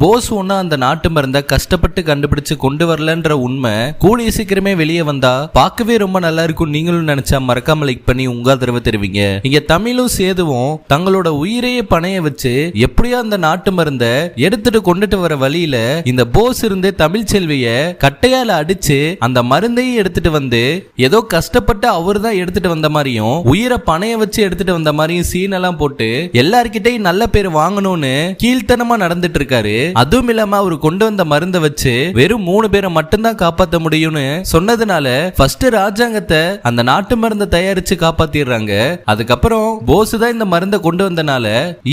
போஸ் ஒண்ணு அந்த நாட்டு மருந்த கஷ்டப்பட்டு கண்டுபிடிச்சு கொண்டு வரலன்ற உண்மை கூடிய சீக்கிரமே வெளியே வந்தா பார்க்கவே ரொம்ப நல்லா இருக்கும். நீங்களும் நினைச்சா மறக்காம லைக் பண்ணி உங்க ஆதரவை தெரிவிங்க. இங்க தமிழும் சேதுவும் தங்களோட உயிரையே பணைய வச்சு எப்படியோ அந்த நாட்டு மருந்த எடுத்துட்டு கொண்டுட்டு வர வழியில இந்த போஸ் இருந்து தமிழ் செல்விய கட்டையால அடிச்சு அந்த மருந்தையும் எடுத்துட்டு வந்து ஏதோ கஷ்டப்பட்டு அவரு தான் எடுத்துட்டு வந்த மாதிரியும் உயிரை பணைய வச்சு எடுத்துட்டு வந்த மாதிரியும் சீன் எல்லாம் போட்டு எல்லார்கிட்டையும் நல்ல பேர் வாங்கணும்னு கீழ்த்தனமா நடந்துட்டு இருக்காரு. அதுவும் இல்லாம அவரு கொண்டு வந்த மருந்தை வச்சு வெறும் 3 பேரை மட்டும்தான் காப்பாத்த முடியும்னு சொன்னதுனால ஃபர்ஸ்ட் ராஜாங்கத்தை அந்த நாட்டு மருந்தை தயாரிச்சு காப்பாத்திடுறாங்க. அதுக்கப்புறம் போஸ் தான் இந்த மருந்தை கொண்டு வந்தனால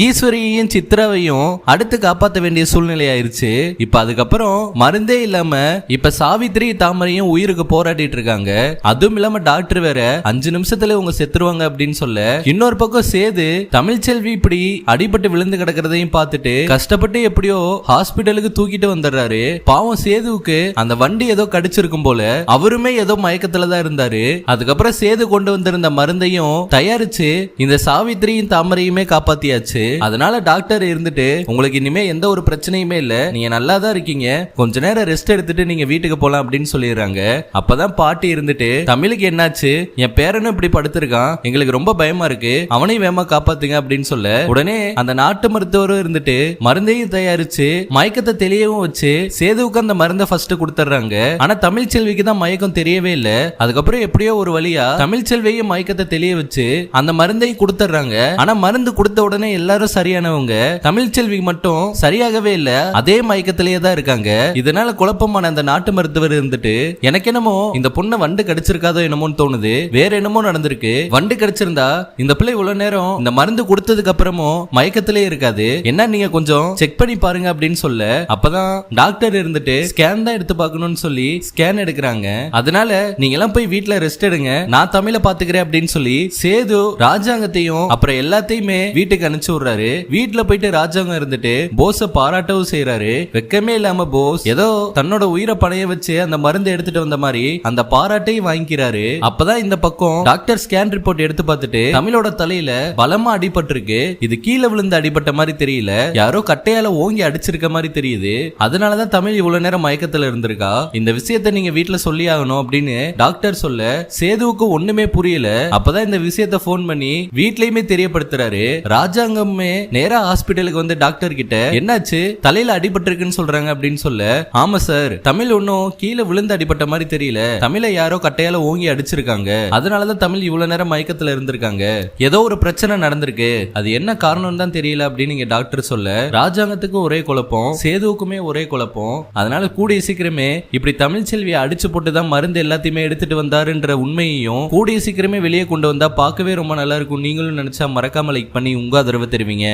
ஈஸ்வரியையும் சித்ராவையும் அடுத்து காப்பாற்ற வேண்டிய சூழ்நிலை ஆயிருச்சு. இப்ப அதுக்கப்புறம் மருந்தே இல்லாம இப்ப சாவித்ரி தாமரையும் உயிருக்கு போராடிட்டு இருக்காங்க. அதுவும் இல்லாம டாக்டர் வேற 5 நிமிஷத்துல உங்க செத்துருவாங்க அப்படின்னு சொல்ல இன்னொரு பக்கம் சேது தமிழ்ச்செல்வி இப்படி அடிபட்டு விழுந்து கிடக்கிறதையும் பார்த்துட்டு கஷ்டப்பட்டு எப்படியோ ஹாஸ்பிட்டலுக்கு தூக்கிட்டு வந்துடுறாரு. பாவம் சேதுவுக்கு அந்த வண்டி ஏதோ கடிச்சிருக்கும் போல அவருமே ஏதோ மயக்கத்துல தான் இருந்தாரு. அதுக்கப்புறம் சேது கொண்டு வந்திருந்த மருந்தையும் தயாரிச்சு இந்த சாவித்திரியும் தாமரையுமே காப்பாத்தியாச்சு. அதனால டாக்டர் இருந்துட்டு உங்களுக்கு இனிமே எந்த ஒரு பிரச்சனையுமே இல்ல, நீங்க நல்லா தான் இருக்கீங்க, கொஞ்ச நேரம் ரெஸ்ட் எடுத்துட்டு நீங்க வீட்டுக்கு போலாம் அப்படின்னு சொல்லிடுறாங்க. அப்பதான் பாட்டி இருந்துட்டு தமிழுக்கு என்னாச்சு, என் பேரனும் இப்படி படுத்திருக்கான், எங்களுக்கு ரொம்ப பயமா இருக்கு, அவனையும் வேமா காப்பாத்துங்க அப்படின்னு சொல்ல உடனே அந்த நாட்டு மருத்துவரும் இருந்துட்டு மருந்தையும் தயாரிச்சு மயக்கத்தை தெளியவும் வச்சு சேதுவுக்கு அந்த மருந்தை ஃபர்ஸ்ட் கொடுத்துறாங்க. ஆனா தமிழ் செல்விக்கு தான் மயக்கம் தெரியவே இல்ல. அதுக்கப்புறம் எப்படியோ ஒரு வழியா தமிழ் செல்வியும் மயக்கத்தை தெளிய வச்சு அந்த மருந்தையும் கொடுத்துறாங்க. ஆனா மருந்து கொடுத்த உடனே எல்லாரும் சரியானவங்க, தமிழ் செல்விக்கு மட்டும் சரியாகவே இல்ல, அதே மயக்கத்திலேயே தான் இருக்காங்க. இதனால குழப்பமான அந்த நாட்டு மருத்துவர் இருந்துட்டு எனக்கு என்னமோ இந்த பொண்ணை வண்டு கடிச்சிருக்காதோ என்னமோன்னு தோணுது, வேற என்னமோ நடந்திருக்கு, வண்டு கடிச்சிருந்தா இந்த பிள்ளை இவ்வளவு நேரம் இந்த மருந்து கொடுத்ததுக்கு அப்புறமும் மயக்கத்திலே இருக்காது, என்ன நீங்க கொஞ்சம் செக் பண்ணி பாருங்க அப்படின்னு சொல்ல அப்பதான் டாக்டர் இருந்துட்டு ஸ்கேன் தான் எடுத்து பார்க்கணும்னு சொல்லி ஸ்கேன் எடுக்கிறாங்க. அதனால நீங்க எல்லாம் போய் வீட்டுல ரெஸ்ட் எடுங்க, நான் தமிழை பாத்துக்கிறேன் அப்படின்னு சொல்லி சேது ராஜாங்கத்தையும் அப்புறம் எல்லாத்தையுமே வீட்டுக்கு அனுப்பிச்சு விடுறாரு. வீட்டுல போயிட்டு ராஜாங்கம் இருந்துட்டு போஸ பாராட்டவும் செய்யறாரு. வெக்கமே இல்லாம போஸ் ஏதோ தன்னோட உயிரை பணைய வச்சு அந்த மருந்து எடுத்துட்டு வந்த மாதிரி அந்த பாராட்டையும் வாங்கிக்கிறாரு. அப்பதான் இந்த பக்கம் டாக்டர் ஸ்கேன் ரிப்போர்ட் எடுத்து பார்த்துட்டு தமிழோட தலையில பலமா அடிபட்டு இருக்கு, இது கீழே விழுந்து அடிபட்ட மாதிரி தெரியல, யாரோ கட்டையால ஓங்கி அடிச்சிருக்க மாதிரி தெரியுது, அதனாலதான் தமிழ் இவ்வளவு நேரம் மயக்கத்துல இருந்திருக்கா, இந்த விஷயத்த நீங்க வீட்டுல சொல்லி ஆகணும் அப்படின்னு டாக்டர் சொல்ல சேதுவுக்கு ஒண்ணுமே புரியல. அப்பதான் இந்த விஷயத்த போன் பண்ணி வீட்லயுமே தெரியப்படுத்துறாரு. ராஜாங்கமே நேரா ஹாஸ்பிட்டலுக்கு வந்து டாக்டர் கிட்ட என்னாச்சு, தலையில அடிபட்டு இருக்குன்னு சொல்றாங்க அப்படின்னு சொல்ல ஆமா சார், தமிழ் ஒன்னும் கீழே விழுந்து அடிபட்ட மாதிரி தெரியல, தமிழை யாரோ கட்டையால ஓங்கி அடிச்சிருக்காங்க, அதனாலதான் தமிழ் இவ்வளவு நேரம் மயக்கத்துல இருந்திருக்காங்க, ஏதோ ஒரு பிரச்சனை நடந்திருக்கு, அது என்ன காரணம் தான் தெரியல அப்படின்னு இங்க டாக்டர் சொல்ல ராஜாங்கத்துக்கு ஒரே குழப்பம், சேதுவுக்குமே ஒரே குழப்பம். அதனால கூடிய சீக்கிரமே இப்படி தமிழ் செல்வியை அடிச்சு போட்டுதான் மருந்து எல்லாத்தையுமே எடுத்துட்டு வந்தாருன்ற உண்மையையும் கூடிய சீக்கிரமே வெளியே கொண்டு வந்தா பார்க்கவே ரொம்ப நல்லா இருக்கும். நீங்களும் நினைச்சா மறக்காம லைக் பண்ணி உங்க ஆதரவை தெரிவிங்க.